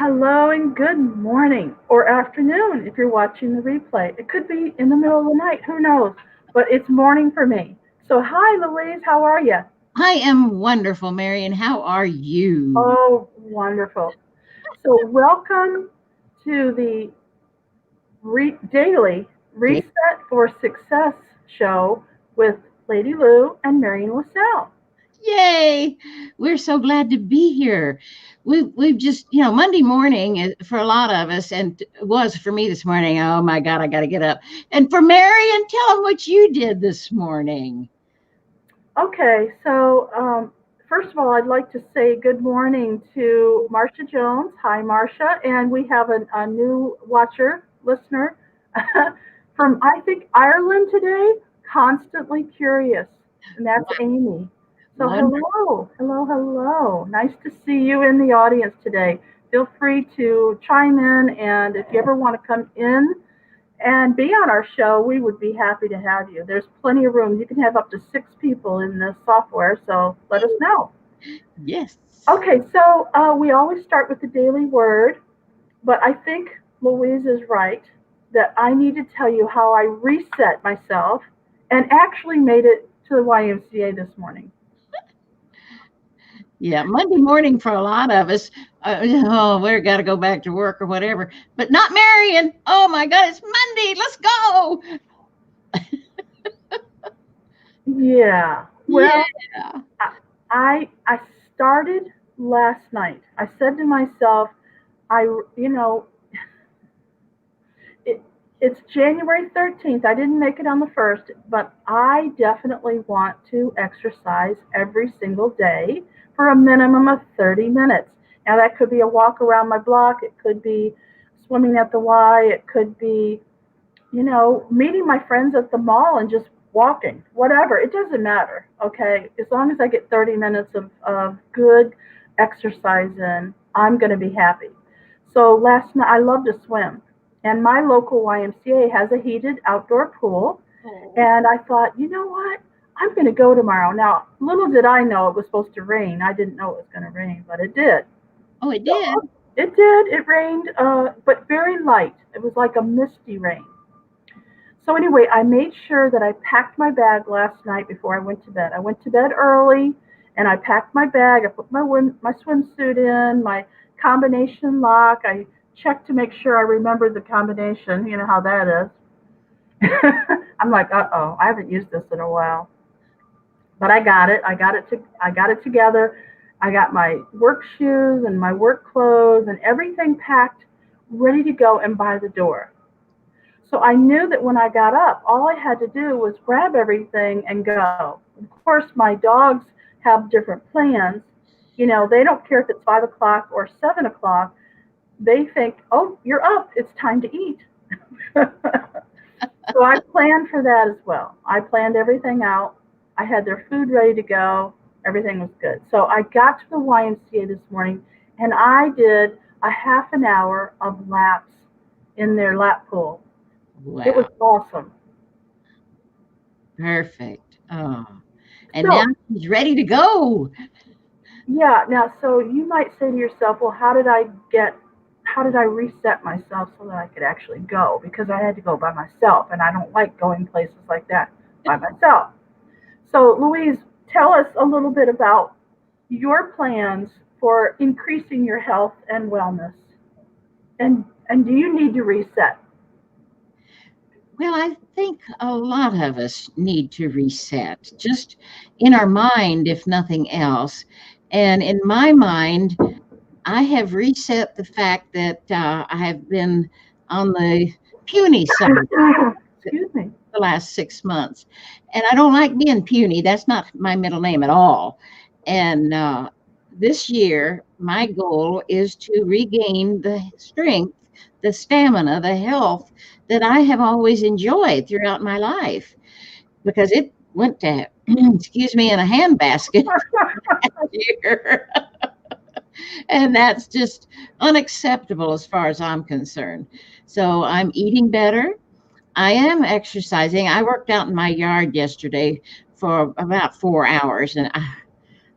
Hello and good morning or afternoon if you're watching the replay. It could be in the middle of the night, who knows? But it's morning for me. So, hi, Louise, how are you? I am wonderful, Marion. How are you? Oh, wonderful. So, welcome to the daily Yeah. Reset for Success show with Lady Lou and Marion LaSalle. Yay! We're so glad to be here. We've just, Monday morning for a lot of us, and it was for me this morning. Oh my God, I got to get up. And for Marion, tell them what you did this morning. Okay, first of all, I'd like to say good morning to Marcia Jones. Hi, Marcia. And we have a new watcher, listener from, I think, Ireland today, Constantly Curious. And that's Amy. So, Wonderful. hello. Nice to see you in the audience today. Feel free to chime in, and if you ever want to come in and be on our show, we would be happy to have you. There's plenty of room. You can have up to 6 people in this software, so let us know. Yes. Okay, so we always start with the daily word, but I think Louise is right that I need to tell you how I reset myself and actually made it to the YMCA this morning. Yeah, Monday morning for a lot of us. We've got to go back to work or whatever, but not Marion. Oh my God, it's Monday. Let's go. Yeah. Yeah. Well, I started last night. I said to myself, I you know it, it's January 13th. I didn't make it on the 1st, but I definitely want to exercise every single day for a minimum of 30 minutes. Now, that could be a walk around my block, it could be swimming at the Y, it could be, meeting my friends at the mall and just walking, whatever. It doesn't matter, okay? As long as I get 30 minutes of good exercise in, I'm going to be happy. So last night, I love to swim. And my local YMCA has a heated outdoor pool. Oh, And I thought, you know what? I'm going to go tomorrow. Now, little did I know it was supposed to rain. I didn't know it was going to rain, but it did. oh, it did. So it did. It rained, but very light. It was like a misty rain. So anyway, I made sure that I packed my bag last night before I went to bed. I went to bed early, and I packed my bag. I put my swimsuit in, my combination lock. I checked to make sure I remembered the combination. You know how that is. I'm like, uh-oh, I haven't used this in a while, but I got it. I got it together. I got my work shoes and my work clothes and everything packed, ready to go and by the door. So I knew that when I got up, all I had to do was grab everything and go. Of course, my dogs have different plans. They don't care if it's 5 o'clock or 7 o'clock. They think, oh, you're up. It's time to eat. So I planned for that as well. I planned everything out. I had their food ready to go. Everything was good. So I got to the YMCA this morning and I did a half an hour of laps in their lap pool. It was Wow. awesome. Perfect. Oh, and now So, she's ready to go. yeah, now, so you might say to yourself, well, how did I reset myself so that I could actually go? Because I had to go by myself, and I don't like going places like that by myself. So, Louise, tell us a little bit about your plans for increasing your health and wellness. And do you need to reset? Well, I think a lot of us need to reset, just in our mind, if nothing else. And in my mind, I have reset the fact that I have been on the puny side Excuse me. the last 6 months. And I don't like being puny. That's not my middle name at all. And this year, my goal is to regain the strength, the stamina, the health that I have always enjoyed throughout my life because it went to, excuse me, in a handbasket here. And that's just unacceptable as far as I'm concerned. So I'm eating better. I am exercising. I worked out in my yard yesterday for about 4 hours, and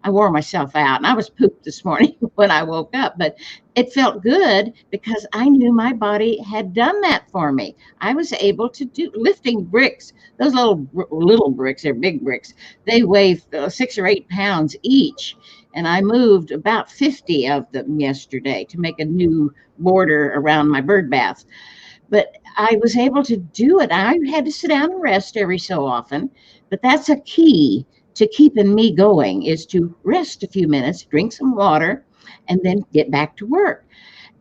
I wore myself out and I was pooped this morning when I woke up, but it felt good because I knew my body had done that for me. I was able to do lifting bricks. Those little bricks, they're big bricks. They weigh 6 or 8 pounds each. And I moved about 50 of them yesterday to make a new border around my bird bath. But I was able to do it. I had to sit down and rest every so often, but that's a key to keeping me going is to rest a few minutes, drink some water, and then get back to work.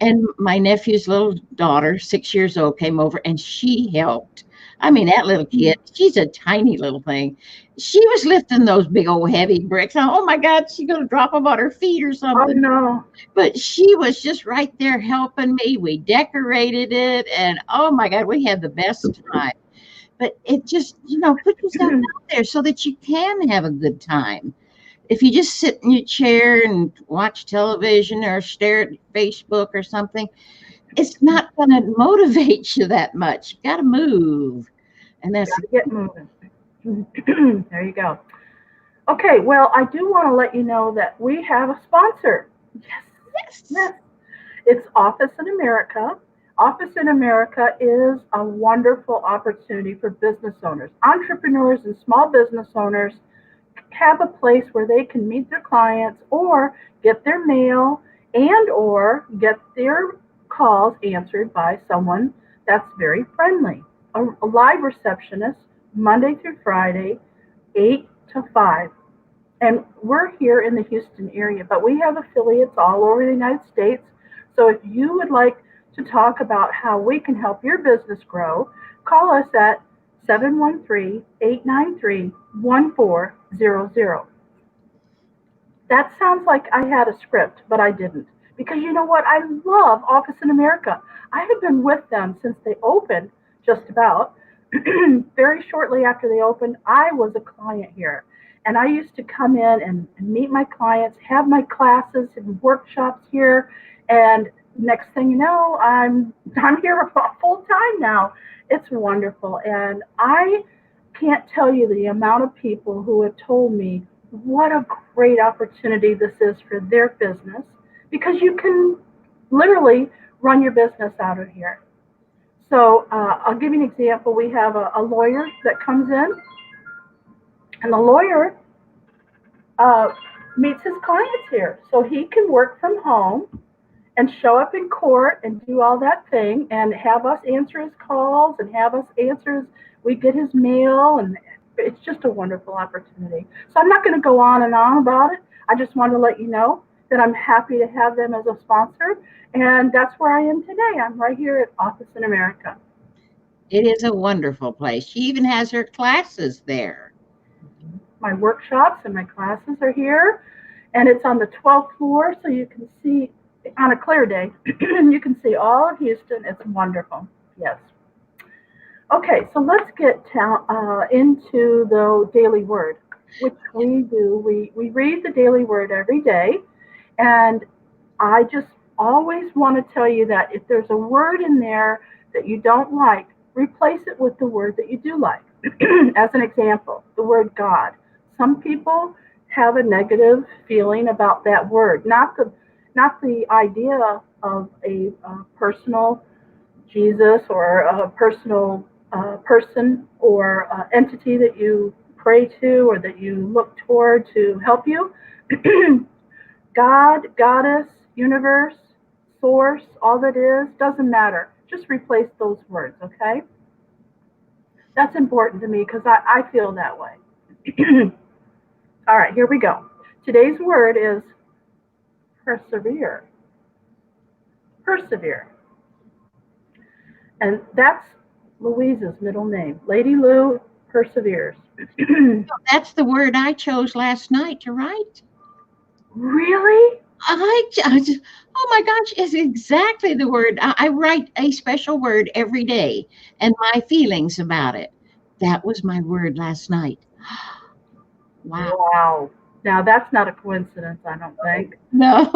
And my nephew's little daughter, 6 years old, came over and she helped. I mean, that little kid, she's a tiny little thing. She was lifting those big old heavy bricks. Oh my God, she's going to drop them on her feet or Oh something. no. But she was just right there helping me. We decorated it, and oh my God, we had the best time. But it just, put yourself out there so that you can have a good time. If you just sit in your chair and watch television or stare at Facebook or something, it's not going to motivate you that much. You got to move. And that's Gotta get moving. There you go. Okay, well, I do want to let you know that we have a sponsor. Yes, yes. yes. It's Office in America. Office in America is a wonderful opportunity for business owners. Entrepreneurs and small business owners have a place where they can meet their clients or get their mail and or get their calls answered by someone that's very friendly. A live receptionist Monday through Friday, 8 to 5. And we're here in the Houston area, but we have affiliates all over the United States. So if you would like to talk about how we can help your business grow, call us at 713-893-1400. That sounds like I had a script, but I didn't. Because you know what? I love Office in America. I have been with them since they opened, just about. Very shortly after they opened, I was a client here. And I used to come in and meet my clients, have my classes and workshops here. And next thing you know, I'm here full time now. It's wonderful. And I can't tell you the amount of people who have told me what a great opportunity this is for their business because you can literally run your business out of here. So I'll give you an example. We have a lawyer that comes in, and the lawyer meets his clients here. So he can work from home and show up in court and do all that thing and have us answer his calls and have us answer we get his mail, and it's just a wonderful opportunity. So I'm not going to go on and on about it. I just wanted to let you know that I'm happy to have them as a sponsor, and that's where I am today. I'm right here at Office in America. It is a wonderful place. She even has her classes there. My workshops and my classes are here, and it's on the 12th floor, so you can see on a clear day, you can see all of Houston. It's wonderful. Yes. Okay, so let's get into the daily word, which we do. We read the daily word every day, and I just always want to tell you that if there's a word in there that you don't like, replace it with the word that you do like. As an example, the word God. Some people have a negative feeling about that word, not the idea of a personal Jesus or a personal person or entity that you pray to or that you look toward to help you. God, goddess, universe, source, all that is, doesn't matter. Just replace those words, okay? That's important to me because I feel that way. All right, here we go. Today's word is persevere. Persevere. And that's Louise's middle name. Lady Lou perseveres. That's the word I chose last night to write. Really? Oh my gosh, it's exactly the word. I write a special word every day and my feelings about it. That was my word last night. Wow. Wow. Now that's not a coincidence, I don't think. No.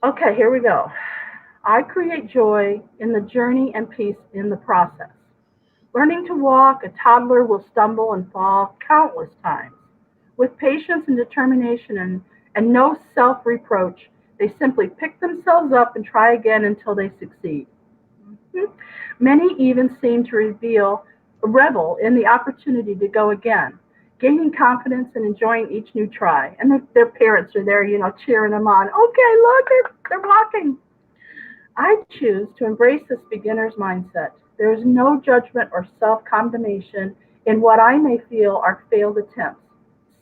Okay, here we go. I create joy in the journey and peace in the process. Learning to walk, a toddler will stumble and fall countless times. With patience and determination and no self reproach, they simply pick themselves up and try again until they succeed. Mhm. Many even seem to revel in the opportunity to go again, gaining confidence and enjoying each new try. And their parents are there, cheering them on. Okay, look, they're walking. I choose to embrace this beginner's mindset. There is no judgment or self condemnation in what I may feel are failed attempts,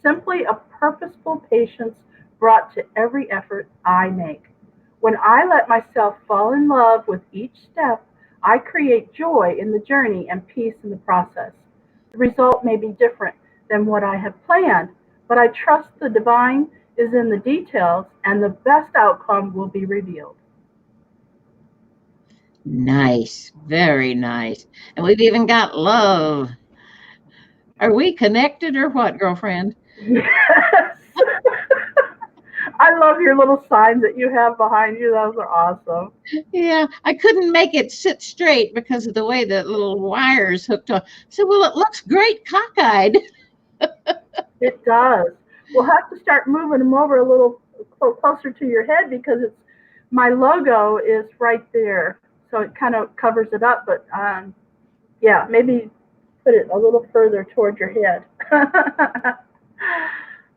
simply a purposeful patience brought to every effort I make. When I let myself fall in love with each step, I create joy in the journey and peace in the process. The result may be different than what I have planned, but I trust the divine is in the details and the best outcome will be revealed. Nice, very nice. And we've even got love. Are we connected or what, girlfriend? Yes. I love your little signs that you have behind you. Those are awesome. Yeah, I couldn't make it sit straight because of the way the little wires hooked on. So, well, it looks great cockeyed. It does. We'll have to start moving them over a little closer to your head because it's my logo is right there, so it kind of covers it up. But yeah, maybe put it a little further toward your head.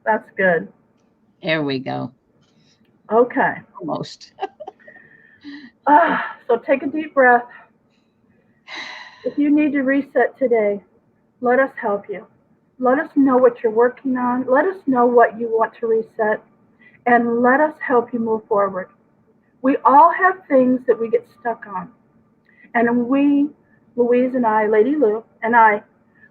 That's good. There we go. Okay. Almost. So take a deep breath. If you need to reset today, let us help you. Let us know what you're working on. Let us know what you want to reset, and let us help you move forward. We all have things that we get stuck on. And we, Louise and I, Lady Lou and I,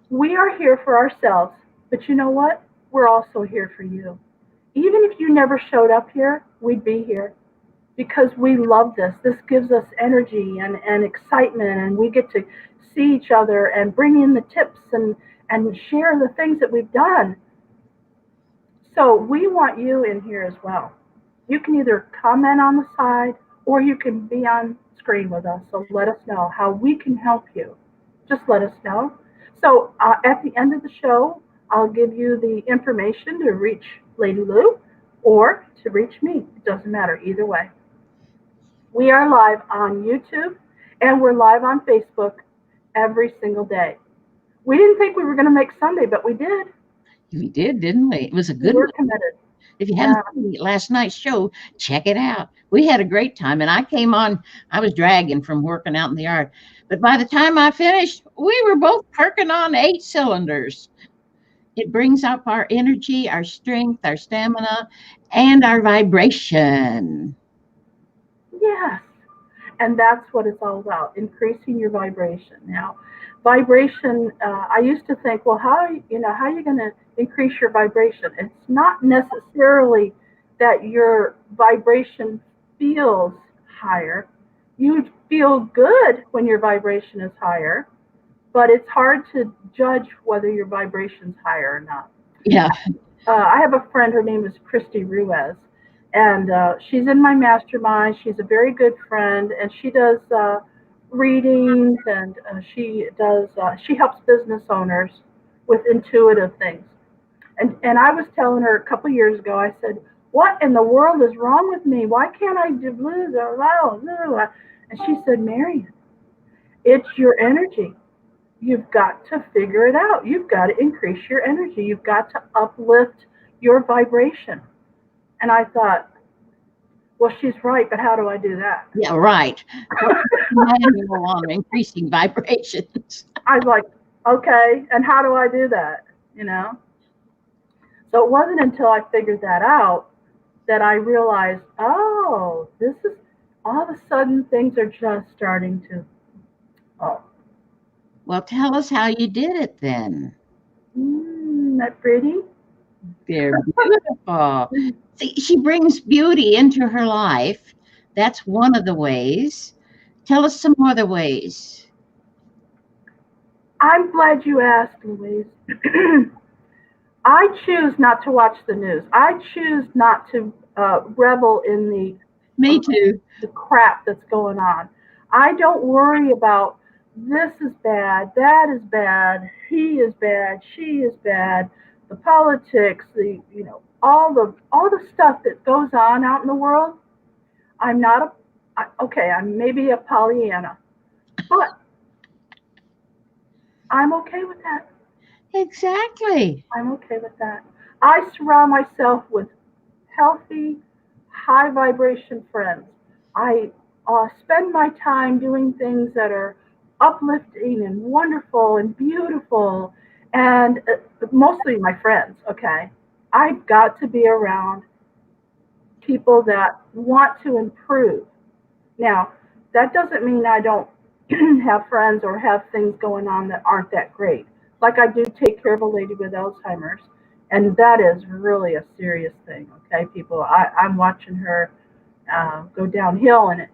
we are here for ourselves. But you know what? We're also here for you. Even if you never showed up here, we'd be here because we love this. This gives us energy and excitement, and we get to see each other and bring in the tips and share the things that we've done. So we want you in here as well. You can either comment on the side or you can be on screen with us. So let us know how we can help you. Just let us know. So at the end of the show, I'll give you the information to reach Lady Lou or to reach me. It doesn't matter either way. We are live on YouTube and we're live on Facebook every single day. We didn't think we were going to make Sunday, but we did. We did, didn't we? It was a We good were one. committed. If you haven't Yeah. seen last night's show, check it out. We had a great time, and I came on. I was dragging from working out in the yard, but by the time I finished, we were both perking on 8 cylinders. It brings up our energy, our strength, our stamina, and our vibration. Yes. And that's what it's all about, increasing your vibration. Now, vibration, I used to think, well, how are you going to increase your vibration? It's not necessarily that your vibration feels higher. You feel good when your vibration is higher, but it's hard to judge whether your vibration's higher or not. Yeah. I have a friend, her name is Christy Ruiz, and she's in my mastermind. She's a very good friend, and she does readings, and she helps business owners with intuitive things. And I was telling her a couple of years ago, I said, "What in the world is wrong with me? Why can't I do blah, blah, blah, blah?" And she said, "Marion, it's your energy. You've got to figure it out. You've got to increase your energy. You've got to uplift your vibration." And I thought, well, she's right, but how do I do that? Yeah, right. What's the manual on increasing vibrations? I was like, okay, and how do I do that? You know? So it wasn't until I figured that out that I realized, oh, this is all of a sudden things are just starting to, oh, Well, tell us how you did it then. that pretty? They're beautiful. See, she brings beauty into her life. That's one of the ways. Tell us some other ways. I'm glad you asked, Louise. I choose not to watch the news. I choose not to revel in Me uh, too. the crap that's going on. I don't worry about this is bad, that is bad, he is bad, she is bad. the politics, all the stuff that goes on out in the world. I'm not okay, I'm maybe a Pollyanna, but I'm okay with that. Exactly. I'm okay with that. I surround myself with healthy, high vibration friends. I spend my time doing things that are uplifting and wonderful and beautiful, and mostly my friends. Okay, I've got to be around people that want to improve. Now, that doesn't mean I don't have friends or have things going on that aren't that great. Like I do take care of a lady with Alzheimer's, and that is really a serious thing. Okay, people, I'm watching her go downhill, and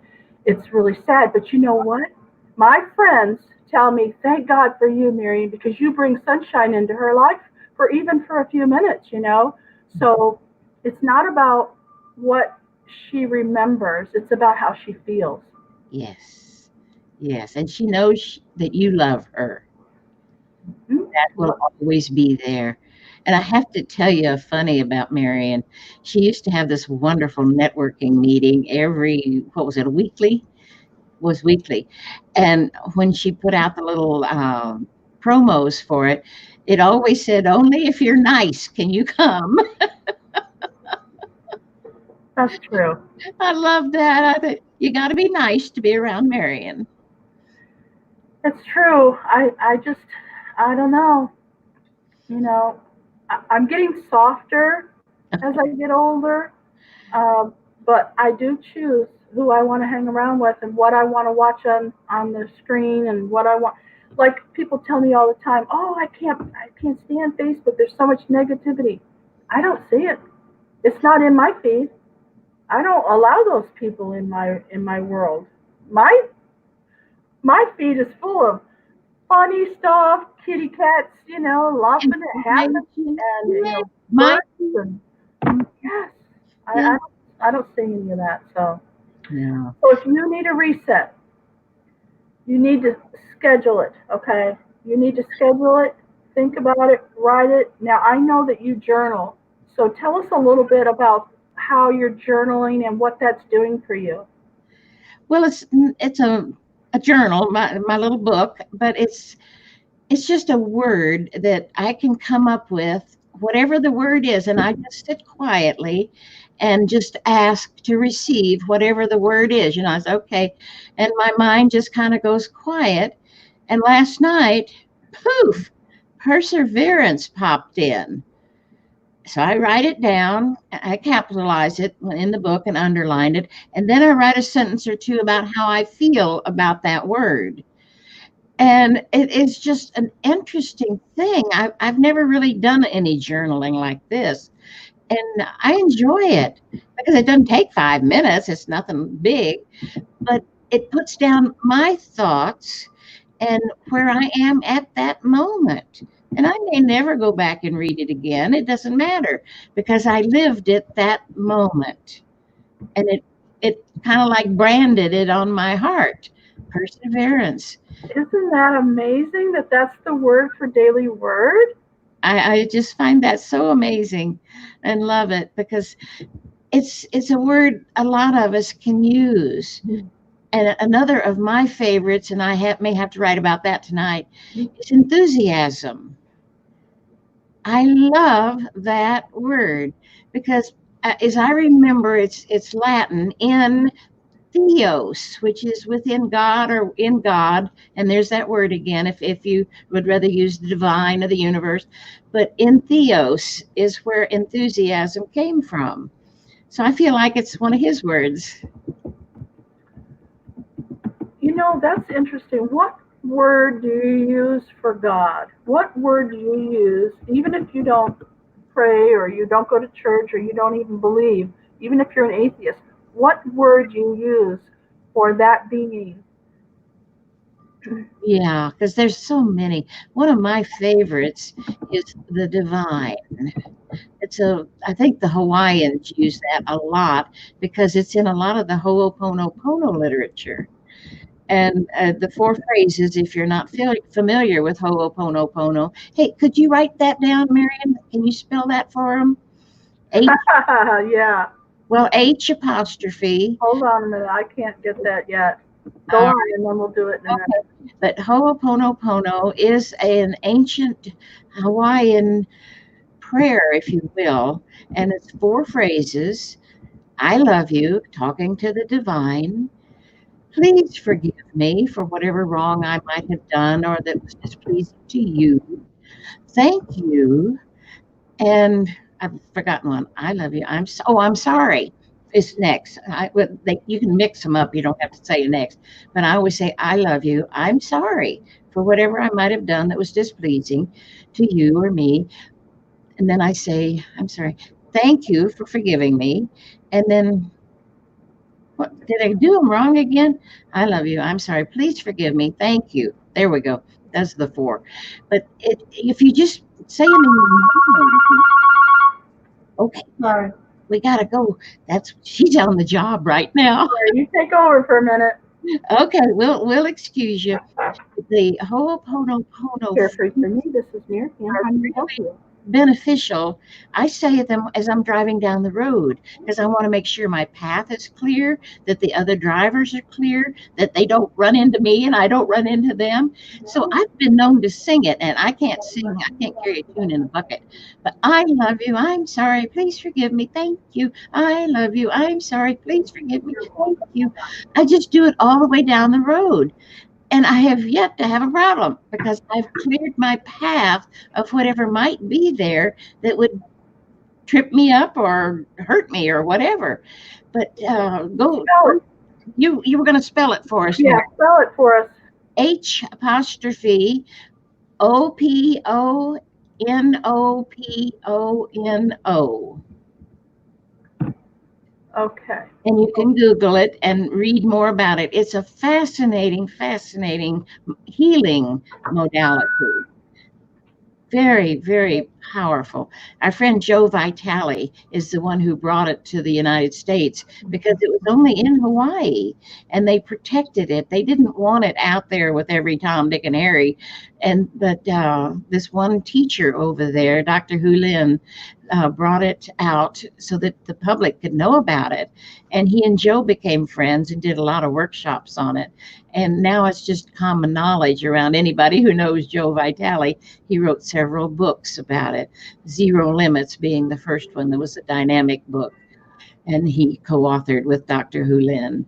it's really sad. But you know what? My friends tell me, "Thank God for you, Miriam, because you bring sunshine into her life for even for a few minutes." So it's not about what she remembers; it's about how she feels. Yes. Yes. And she knows that you love her. Hmm? That will always be there. And I have to tell you a funny about Marion. She used to have this wonderful networking meeting every, what was it, a weekly? Was weekly. And when she put out the little promos for it, it always said, only if you're nice can you come. That's true. I love that. I think you got to be nice to be around Marion. It's true. I don't know. You know, I'm getting softer as I get older. Um, but I do choose who I want to hang around with and what I want to watch on the screen and what I want. Like people tell me all the time, "Oh, I can't stand Facebook. There's so much negativity." I don't see it. It's not in my feed. I don't allow those people in my world. My my feed is full of funny stuff, kitty cats, laughing at happen, Information. and Yeah, my birds and yes, I don't see any of that. So. no. So if you need a reset, you need to schedule it, okay? You need to schedule it, think about it, write it. Now, I know that you journal. So tell us a little bit about how you're journaling and what that's doing for you. Well, it's a journal, my little book, but it's just a word that I can come up with, whatever the word is, and I just sit quietly and just ask to receive whatever the word is. I say, okay, and my mind just kind of goes quiet. And last night, poof, perseverance popped in. So I write it down, I capitalize it in the book and underline it, and then I write a sentence or two about how I feel about that word. And it is just an interesting thing. I've never really done any journaling like this. And I enjoy it because it doesn't take 5 minutes. It's nothing big, but it puts down my thoughts and where I am at that moment. And I may never go back and read it again. It doesn't matter because I lived it that moment. And it kind of like branded it on my heart. Perseverance. Isn't that amazing that that's the word for daily word? I just find that so amazing and love it because it's a word a lot of us can use. And another of my favorites, and may have to write about that tonight, is enthusiasm. I love that word because, as I remember, it's Latin in theos, which is within God or in God, and there's that word again. If you would rather use the divine or the universe, but in theos is where enthusiasm came from. So I feel like it's one of his words. That's interesting. What word do you use for God? What word do you use, even if you don't pray or you don't go to church or you don't even believe, even if you're an atheist? What word do you use for that being? Yeah, because there's so many. One of my favorites is the divine. I think the Hawaiians use that a lot because it's in a lot of the Ho'oponopono literature. And the four phrases, if you're not familiar with Ho'oponopono, hey, could you write that down, Marion? Can you spell that for them? Yeah. Well, H apostrophe. Hold on a minute. I can't get that yet. Go on, and then we'll do it in a minute. Okay. But Ho'oponopono is an ancient Hawaiian prayer, if you will, and it's four phrases. I love you, talking to the divine. Please forgive me for whatever wrong I might have done or that was displeasing to you. Thank you. And I've forgotten one. I love you. I'm sorry. It's next. You can mix them up. You don't have to say next. But I always say, I love you. I'm sorry for whatever I might have done that was displeasing to you or me. And then I say, I'm sorry. Thank you for forgiving me. And then, what did I do them wrong again? I love you. I'm sorry. Please forgive me. Thank you. There we go. That's the four. But if you just say them in your mind, okay, Sorry. we gotta go. She's on the job right now. Sorry, you take over for a minute. Okay, we'll excuse you. The Ho'oponopono Here for me. This is Miriam. How can I help you? beneficial. I say them as I'm driving down the road because I want to make sure my path is clear, that the other drivers are clear, that they don't run into me and I don't run into them. So I've been known to sing it, and I can't sing. I can't carry a tune in a bucket. But I love you. I'm sorry. Please forgive me. Thank you. I love you. I'm sorry. Please forgive me. Thank you. I just do it all the way down the road. And I have yet to have a problem because I've cleared my path of whatever might be there that would trip me up or hurt me or whatever. But go. Spell it. You were going to spell it for us. Yeah, Mary. spell it for us. H apostrophe Oponopono. Okay. And you can Google it and read more about it. It's a fascinating, fascinating healing modality. Very, very powerful. Our friend Joe Vitale is the one who brought it to the United States because it was only in Hawaii and they protected it. They didn't want it out there with every Tom, Dick, and Harry. But this one teacher over there, Dr. Hulin, brought it out so that the public could know about it. And he and Joe became friends and did a lot of workshops on it. And now it's just common knowledge around anybody who knows Joe Vitale. He wrote several books about it, Zero Limits being the first one that was a dynamic book. And he co-authored with Dr. Hulin.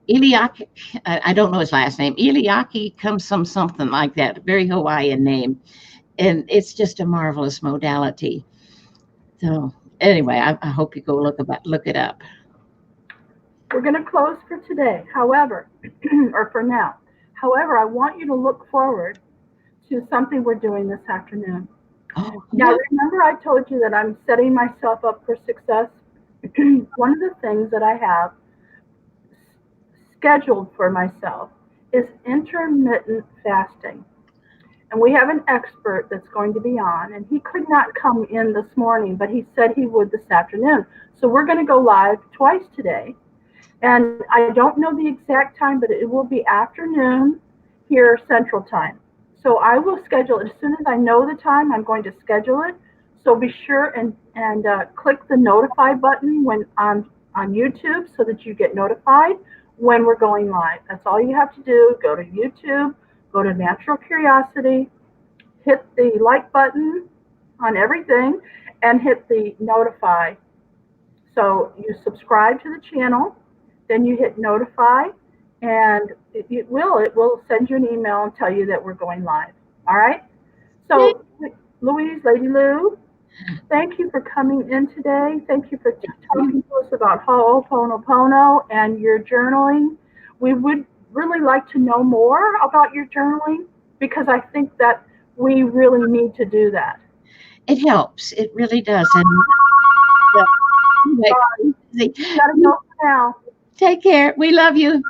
Iliaki, I don't know his last name. Iliaki comes from something like that, a very Hawaiian name. And it's just a marvelous modality. So anyway, I hope you go look it up. We're going to close for today. However, or for now. However, I want you to look forward to something we're doing this afternoon. Oh, Now, remember I told you that I'm setting myself up for success? One of the things that I have scheduled for myself is intermittent fasting. And we have an expert that's going to be on, and he could not come in this morning, but he said he would this afternoon. So we're going to go live twice today. And I don't know the exact time, but it will be afternoon here Central Time. So I will schedule it. As soon as I know the time, I'm going to schedule it. So be sure and click the notify button when on YouTube so that you get notified when we're going live. That's all you have to do. Go to YouTube, go to Natural Curiosity, hit the like button on everything, and hit the notify. So you subscribe to the channel, then you hit notify, and it will send you an email and tell you that we're going live. All right? So Louise, Lady Lou, thank you for coming in today. Thank you for talking to us about Ho'oponopono and your journaling. We would really like to know more about your journaling because I think that we really need to do that. It helps. It really does. And You gotta go for now. take care. We love you.